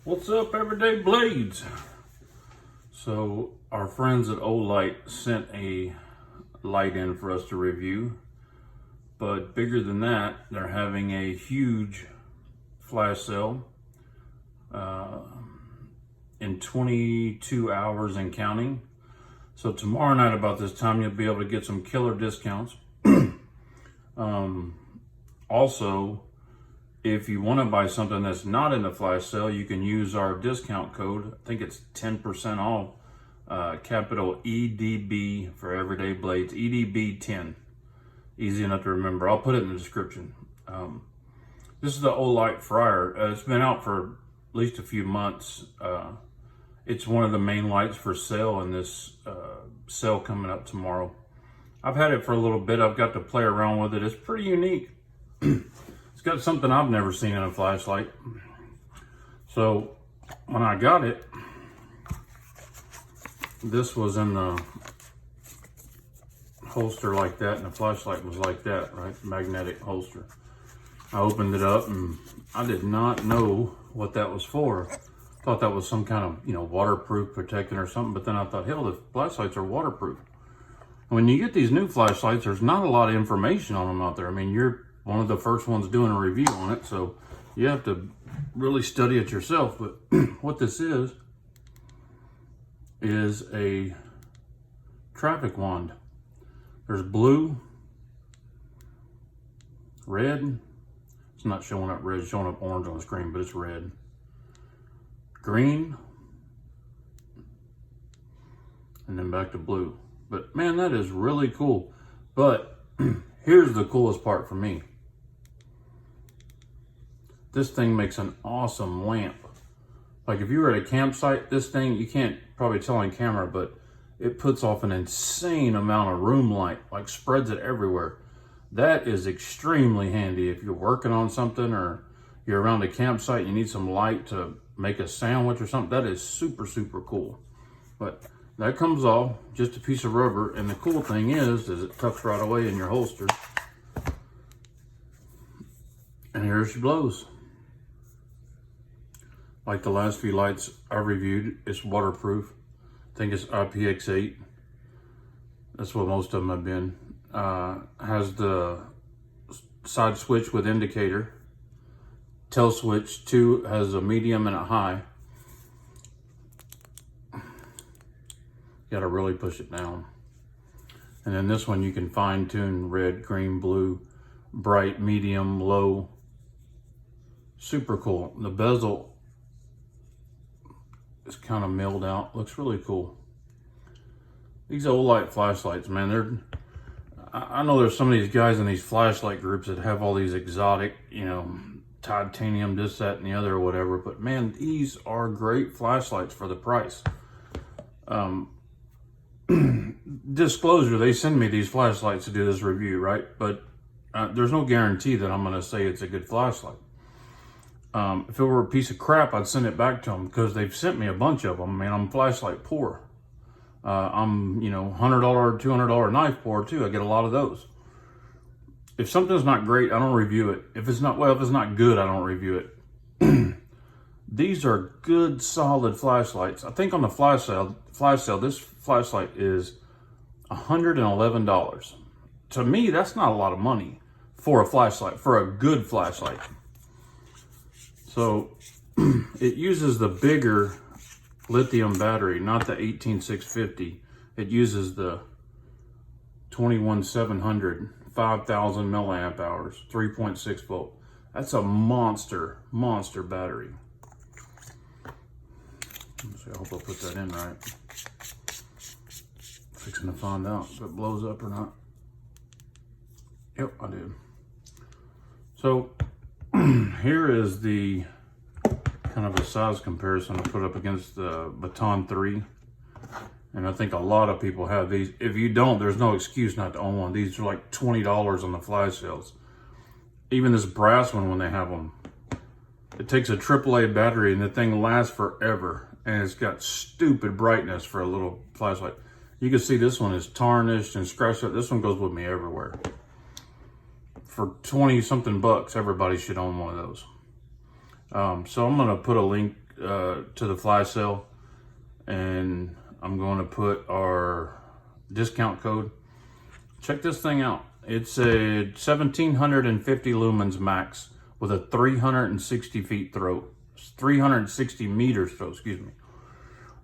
What's up, Everyday Blades? So our friends at Olight sent a light in for us to review, but bigger than that, they're having a huge flash sale in 22 hours and counting. So tomorrow night about this time, you'll be able to get some killer discounts. Also, if you want to buy something that's not in the flash sale, you can use our discount code. I think it's 10% off, capital EDB for Everyday Blades, EDB10. Easy enough to remember. I'll put it in the description. This is the Olight Freyr. It's been out for at least a few months. It's one of the main lights for sale in this sale coming up tomorrow. I've had it for a little bit. I've got to play around with it. It's pretty unique. It's got something I've never seen in a flashlight. So when I got it, this was in the holster like that, and the flashlight was like that, right? Magnetic holster. I opened it up and I did not know what that was for. Thought that was some kind of, waterproof protectant or something, but then I thought, hell, the flashlights are waterproof. When you get these new flashlights, there's not a lot of information on them out there. I mean, you're one of the first ones doing a review on it, so you have to really study it yourself. But what this is a traffic wand. There's blue, red. It's not showing up red, it's showing up orange on the screen, but it's red. Green, and then back to blue. But man, that is really cool. But here's the coolest part for me. This thing makes an awesome lamp. Like if you were at a campsite, this thing, you can't probably tell on camera, but it puts off an insane amount of room light, like spreads it everywhere. That is extremely handy if you're working on something or you're around a campsite and you need some light to make a sandwich or something. That is super, super cool. But that comes off, just a piece of rubber, and the cool thing is it tucks right away in your holster. And here she blows. Like the last few lights I reviewed, it's waterproof. I think it's IPX8. That's what most of them have been. Has the side switch with indicator. Tail switch 2 has a medium and a high. You gotta really push it down. And then this one you can fine tune: red, green, blue, bright, medium, low. Super cool. The bezel is kind of milled out. Looks really cool. These Olight flashlights, man, I know there's some of these guys in these flashlight groups that have all these exotic, titanium, this, that, and the other or whatever, but man, these are great flashlights for the price. Disclosure, they send me these flashlights to do this review, right? But there's no guarantee that I'm going to say it's a good flashlight. If it were a piece of crap, I'd send it back to them because they've sent me a bunch of them. Man, I'm flashlight poor. I'm, $100, $200 knife poor too. I get a lot of those. If something's not great, I don't review it. If it's not good, I don't review it. These are good, solid flashlights. I think on the flash sale, this flashlight is $111. To me, that's not a lot of money for a flashlight, for a good flashlight. So it uses the bigger lithium battery, not the 18650. It uses the 21700, 5000 milliamp hours, 3.6 volt. That's a monster battery. Let's see, I hope I put that in right. Fixing to find out if it blows up or not. Yep, I did. So here is the kind of a size comparison I put up against the Baton 3. And I think a lot of people have these. If you don't, there's no excuse not to own one. These are like $20 on the flash sales. Even this brass one, when they have them, it takes a AAA battery and the thing lasts forever. And it's got stupid brightness for a little flashlight. You can see this one is tarnished and scratched up. This one goes with me everywhere. For 20 something bucks, everybody should own one of those. So I'm gonna put a link to the fly sale, and I'm going to put our discount code. Check this thing out. It's a 1750 lumens max with a 360 feet throat. 360 meters throat, excuse me.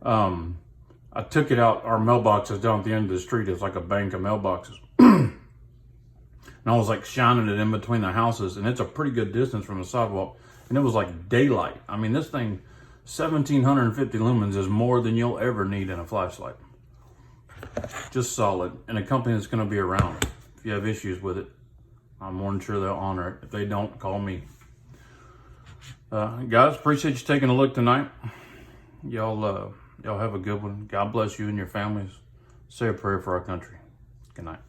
I took it out. Our mailbox is down at the end of the street. It's like a bank of mailboxes. And I was like shining it in between the houses, and it's a pretty good distance from the sidewalk. And it was like daylight. I mean, this thing, 1750 lumens is more than you'll ever need in a flashlight. Just solid. And a company that's going to be around. If you have issues with it, I'm more than sure they'll honor it. If they don't, call me. Guys, appreciate you taking a look tonight. Y'all have a good one. God bless you and your families. Say a prayer for our country. Good night.